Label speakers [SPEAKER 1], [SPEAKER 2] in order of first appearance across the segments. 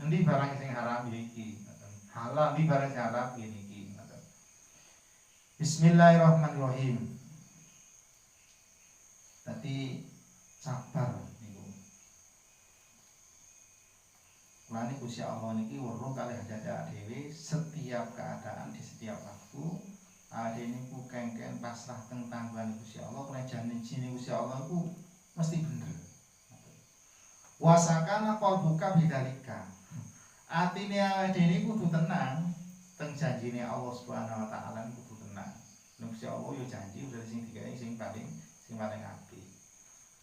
[SPEAKER 1] endi barang sing haram iki, halal endi barang sing halal iki. Bismillahirrahmanirrahim. Tadi sabar niku. Lan Gusti Allah niki weruh kalih dadak dhewe setiap keadaan di setiap waktu. Ade niku kengken pasrah teng tanggungan Gusti Allah, kena janjine Gusti Allah iku mesti bener. Wasakana qalbuka bidzalika. Atine awake dhewe kudu tenang teng janjine Allah Subhanahu wa taala kudu tenang. Gusti Allah yo janji udah sing digawe sing paling apik.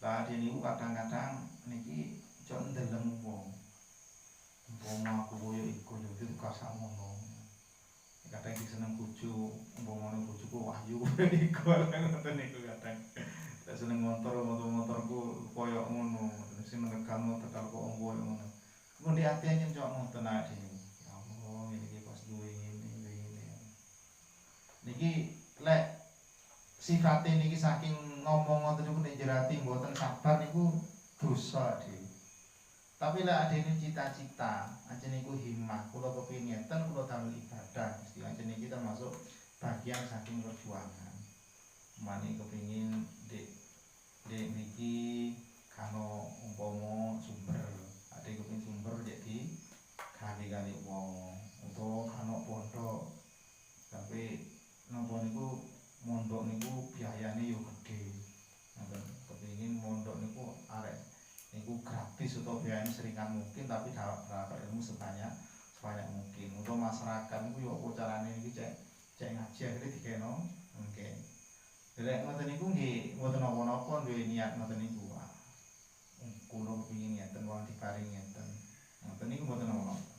[SPEAKER 1] Lah dene niku kadang-kadang niki cok ndeleng wong. Umpama aku koyo iku yo tugas sakmono. Kadang iki seneng bojo, umpama bojoku wahyu iku ngoten niku kadang. Tak seneng motorku koyo ngono, sing negalno tekan kok koyo ngono. Mun di ati nyen cok ngoten ae dhewe. Ya Allah, ngene iki pas duwe ngene. Niki lek sifate niki saking ngomong ngoten niku nek jerati mboten sabar niku dosa dhewe. Tapi lek adene cita-cita, ajeng niku himmah, kula kepengin ngeten kula damel ibadah, mesti ajeng niki termasuk bagian saking perjuangan. Mane kepengin dek niki kano umpama sumber, ade kepengin sumber jadi kali-kali wong utawa kano pondok. Tapi napa niku mondok niku biayane yo gede. Ngoten, kepengin mondok niku arek niku gratis atau biayanya seringan mungkin, tapi dapat ilmu sebanyak mungkin. Untuk masyarakat niku yo apa carane niki cek ngaji akhire dikeno mungkin. Lek ngoten niku nggih mboten napa-napa duwe niat ngoten niku. Kula kepengin ngeten wong diparing ngeten. Ngoten niku mboten napa-napa.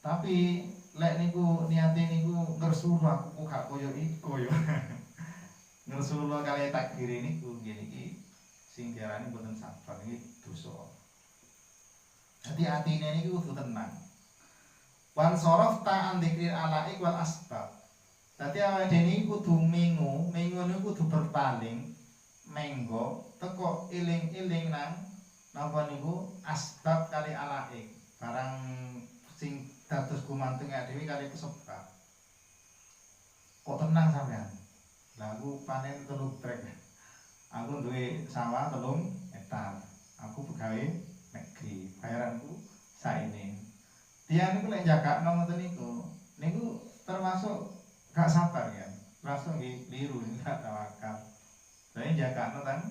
[SPEAKER 1] Tapi lek niku niate niku ngersuluh aku gak koyo iku yo. Ngersuluh kali takdir niku nggih niki sing diarani mboten sabar iki dosa. Dadi atine niki kudu tenang. Wan sorof ta'an dzikril alaik wal asbab. Dadi awake dhewe kudu mengo niku kudu berpaling menggo teko eling-eling nang napa niku asbab kali alaik. Barang sing dados gumantung dhewe kali sebab. Kok tenang sampean? Lah aku panen 3 trek. Aku duwe sawah 3 hektar. Aku pegawai negeri. Bayaranku saene. Dia niku lek jagakno ngoten niku termasuk gak sabar ya. Langsung keliru gak tawakal. Saya jagakno kan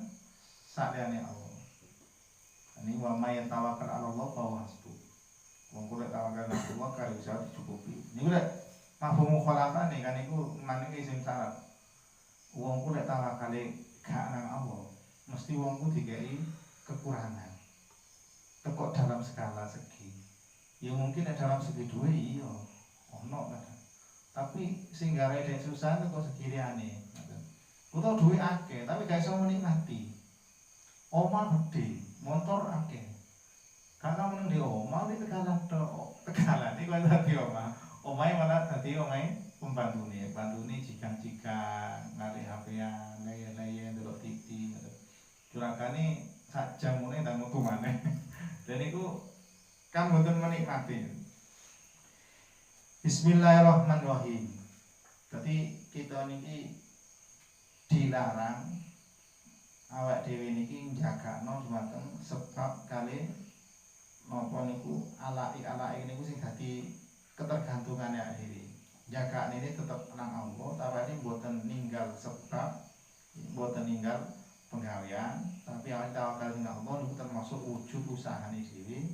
[SPEAKER 1] sakjane Allah. Ini wa may tawakkal 'ala Allah fa huwa hasbuh. Wong kula tawakal nang Allah karo bisa dicukupi. Niku lek mafhum mukhalafah kan niku maneke sing syarat. Wong kula tawakale gak nang Allah, mesti wongku dikai kekurangan. Tekok dalam skala segi. Ya mungkin dalam segi duwe iya, ono kan. Tapi sing gare dek susah teko segi liyane. Utawa duwe akeh, tapi gak iso menikmati. Omah gede, motor akeh. Kakak meneng di omah di Tegalan tok. Tegalan iki kok dadi omah. Omahe malah dadi omahe pembantune jikang-jikang, narik HP-an, leye-leye ndelok TV ngoten. Curagane sak jam ngene ndang metu maneh. Dan niku kan mboten menikmati. Bismillahirrahmanirrahim. Dadi kita niki dilarang awak dhewe niki njagakno dumateng sebab kali napa niku alaik niku sing dadi ketergantungane awake dhewe. Jaga ini tetap nang Allah, tapi ini buatan ninggal sebab, buatan ninggal penggawean, tapi awake tawakal nang Allah itu termasuk wujud usaha dhewe,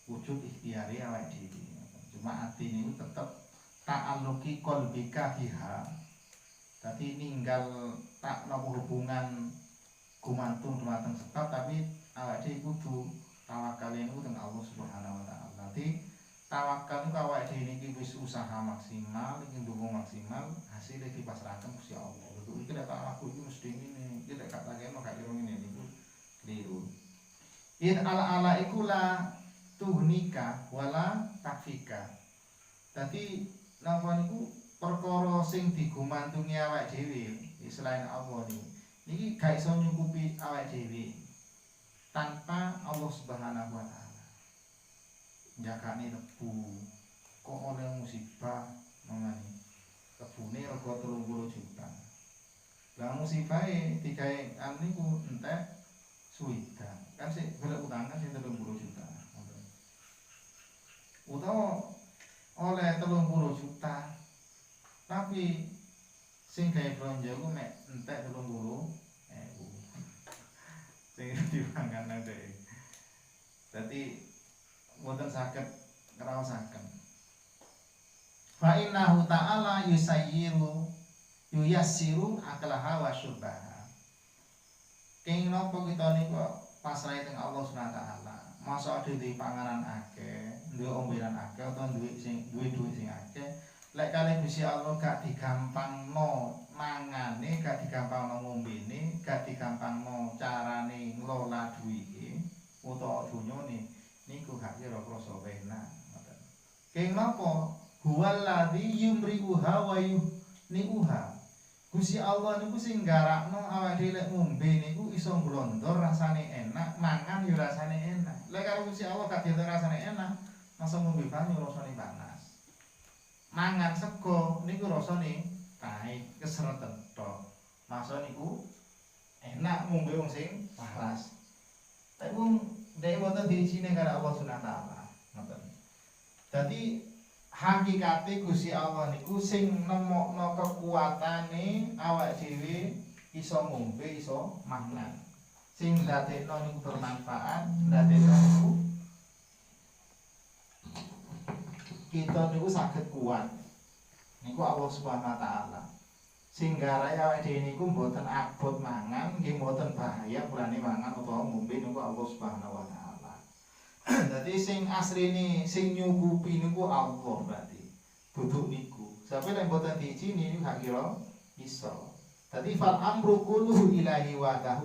[SPEAKER 1] wujud ikhtiari awake dhewe. Cuma ati ini tetap ta'alluqi qalbika biha. Dadi ninggal tak napa hubungan gumantung dumateng sebab, tapi awake dhewe kudu tawakal niku teng Allah Subhanahu wa taala. Dadi tawakal niku awake dhewe niki wis usaha maksimal, iki ndonga maksimal, hasilnya dipasrahkan Gusti Allah. Lho iki lek aku iki mesti ngene, iki lek gak takene gak kira ngene niku keliru. In ala iku la tuhnika wala takfika. Dadi napa niku perkara sing digumantungi awake dhewe selain Allah niki gak iso nyukupi awake dhewe tanpa Allah Subhanahu wa taala. jagane tebu kok oleh musibah mangane kebune rega 30 juta. Lah musibahe digawe anu niku entek suwidan. Kan sik golek utangan sing 30 juta. Utawa oleh 30 juta tapi sing gawe blonjo ku mek entek 30.000 sing dipangan nang dhek. Dadi mboten saged ngraosaken. Fa innahu ta'ala yuyassiru aklaha wa syurbaha. Kenging napa kita niku pasrah teng Allah Subhanahu wa taala. Masa duwe panganan akeh, duwe ombenan akeh utawa duwe duit sing akeh, lek kalih Gusti Allah gak digampangno mangane, gak digampangno ngombene, gak digampangno carane ngelola duwike utawa dunyane niku gak kira krasa penak ngoten. Kenging napa? Huwallazi yumri'uha wa yuhni'uha. Gusti Allah niku sing garakno awake dhewe lek ngombe niku iso glondor rasane enak, mangan yo rasane enak. Lek karo Gusti Allah gak diatur rasane enak, masa ngombe banyu rasane panas. Mangan sego niku rasane pahit, kesereten tok. Masa niku enak ngombe wong sing panas. Tapi wong dhewe wonten diizine karo Allah Subhanahu wa taala. Ngoten. Dadi hakikate Gusti Allah niku sing nemokno kekuatane awak dhewe iso ngombe iso mangan. Sing ndadekno niku bermanfaat, ndadekno niku kita niku saged kuat. Niku Allah Subhanahu wa taala. Sing garai awake dhewe niku mboten abot mangan, nggih mboten bahaya mulane mangan utawa ngombe niku Allah Subhanahu wa taala. Dadi sing asline sing nyukupi niku Allah berarti. Dudu niku. Sampai nek mboten diizini niku gak kira iso. Dadi fal amru kulluhu ilahi wa ta'ala.